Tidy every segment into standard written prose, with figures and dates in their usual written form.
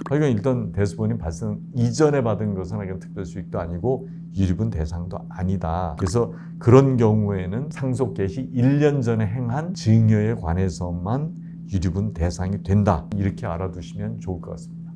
하여간 일단 대수본인 발생 이전에 받은 것은 하여간 특별수익도 아니고 유류분 대상도 아니다. 그래서 그런 경우에는 상속 개시 1년 전에 행한 증여에 관해서만 유류분 대상이 된다. 이렇게 알아두시면 좋을 것 같습니다.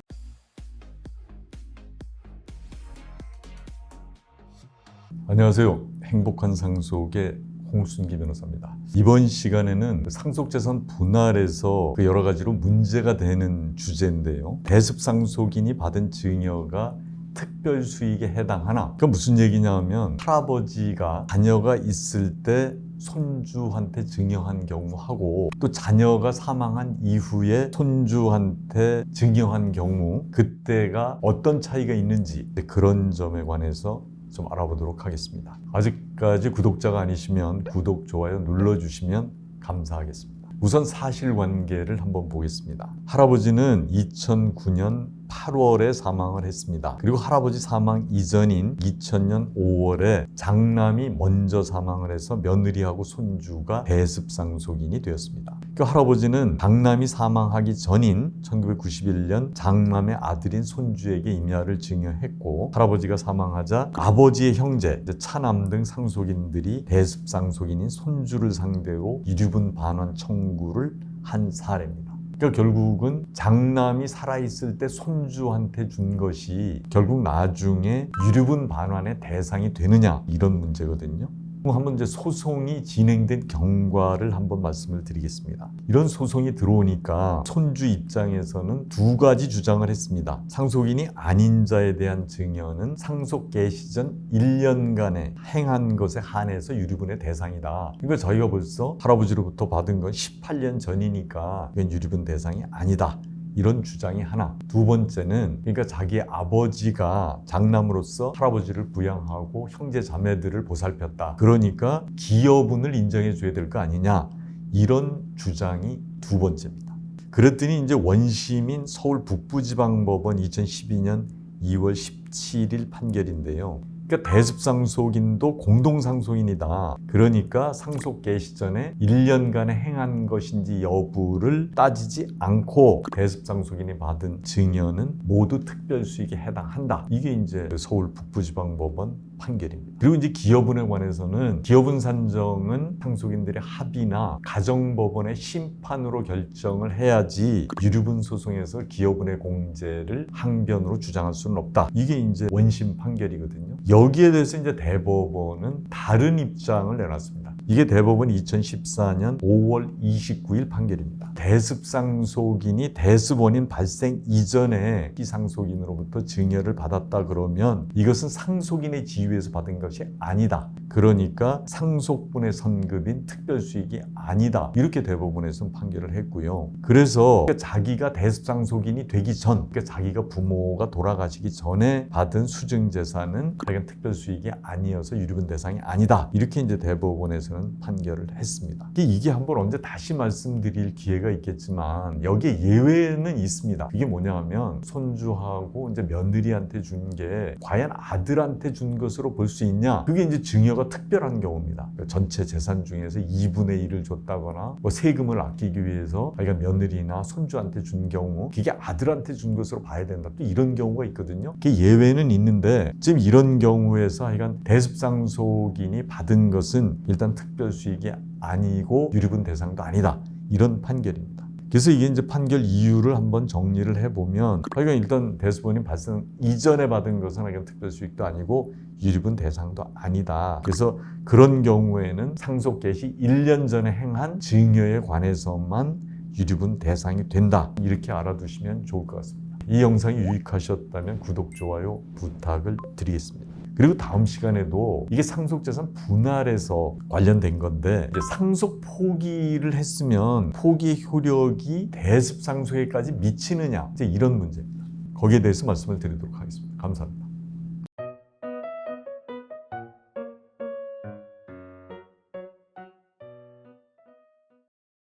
안녕하세요. 행복한 상속의 홍순기 변호사입니다. 이번 시간에는 상속재산 분할에서 여러 가지로 문제가 되는 주제인데요. 대습상속인이 받은 증여가 특별수익에 해당하나? 그건 무슨 얘기냐면 할아버지가 자녀가 있을 때 손주한테 증여한 경우하고 또 자녀가 사망한 이후에 손주한테 증여한 경우 그때가 어떤 차이가 있는지 그런 점에 관해서 좀 알아보도록 하겠습니다. 아직까지 구독자가 아니시면 구독, 좋아요 눌러주시면 감사하겠습니다. 우선 사실관계를 한번 보겠습니다. 할아버지는 2009년 8월에 사망을 했습니다. 그리고 할아버지 사망 이전인 2000년 5월에 장남이 먼저 사망을 해서 며느리하고 손주가 대습상속인이 되었습니다. 그 할아버지는 장남이 사망하기 전인 1991년 장남의 아들인 손주에게 임야를 증여했고 할아버지가 사망하자 아버지의 형제, 차남 등 상속인들이 대습상속인인 손주를 상대로 유류분 반환 청구를 한 사례입니다. 그러니까 결국은 장남이 살아있을 때 손주한테 준 것이 결국 나중에 유류분 반환의 대상이 되느냐 이런 문제거든요. 그럼 한번 이제 소송이 진행된 경과를 한번 말씀을 드리겠습니다. 이런 소송이 들어오니까 손주 입장에서는 두 가지 주장을 했습니다. 상속인이 아닌 자에 대한 증여는 상속 개시 전 1년간에 행한 것에 한해서 유류분의 대상이다. 그러니까 저희가 벌써 할아버지로부터 받은 건 18년 전이니까 이건 유류분 대상이 아니다. 이런 주장이 하나. 두 번째는 그러니까 자기 아버지가 장남으로서 할아버지를 부양하고 형제 자매들을 보살폈다. 그러니까 기여분을 인정해 줘야 될 거 아니냐. 이런 주장이 두 번째입니다. 그랬더니 이제 원심인 서울 북부지방법원 2012년 2월 17일 판결인데요. 그러니까 대습상속인도 공동상속인이다. 그러니까 상속 개시 전에 1년간에 행한 것인지 여부를 따지지 않고 대습상속인이 받은 증여는 모두 특별수익에 해당한다. 이게 이제 서울 북부지방법원 판결입니다. 그리고 이제 기여분에 관해서는 기여분 산정은 상속인들의 합의나 가정법원의 심판으로 결정을 해야지 유류분 소송에서 기여분의 공제를 항변으로 주장할 수는 없다. 이게 이제 원심 판결이거든요. 여기에 대해서 이제 대법원은 다른 입장을 내놨습니다. 이게 대법원 2014년 5월 29일 판결입니다. 대습상속인이 대습원인 발생 이전에 이 상속인으로부터 증여를 받았다 그러면 이것은 상속인의 지위에서 받은 것이 아니다. 그러니까 상속분의 선급인 특별수익이 아니다. 이렇게 대법원에서는 판결을 했고요. 그래서 자기가 대습상속인이 되기 전, 그러니까 자기가 부모가 돌아가시기 전에 받은 수증재산은 자기가 특별수익이 아니어서 유류분 대상이 아니다. 이렇게 이제 대법원에서는 판결을 했습니다. 이게 한번 언제 다시 말씀드릴 기회가 있겠지만 여기에 예외는 있습니다. 이게 뭐냐면 손주하고 이제 며느리한테 준 게 과연 아들한테 준 것으로 볼 수 있냐? 그게 이제 증여가 특별한 경우입니다. 전체 재산 중에서 2분의 1을 줬다거나 세금을 아끼기 위해서 자기가 며느리나 손주한테 준 경우 그게 아들한테 준 것으로 봐야 된다. 또 이런 경우가 있거든요. 그게 예외는 있는데 지금 이런 경우에서 하여간 대습상속인이 받은 것은 일단 특별수익이 아니고 유류분 대상도 아니다. 이런 판결입니다. 그래서 이게 이제 판결 이유를 한번 정리를 해보면 하여간 일단 대수본인 발생 이전에 받은 것은 하여간 특별수익도 아니고 유류분 대상도 아니다. 그래서 그런 경우에는 상속 개시 1년 전에 행한 증여에 관해서만 유류분 대상이 된다. 이렇게 알아두시면 좋을 것 같습니다. 이 영상이 유익하셨다면 구독, 좋아요 부탁을 드리겠습니다. 그리고 다음 시간에도 이게 상속재산 분할에서 관련된 건데 이제 상속 포기를 했으면 포기 효력이 대습상속에까지 미치느냐 이제 이런 문제입니다. 거기에 대해서 말씀을 드리도록 하겠습니다. 감사합니다.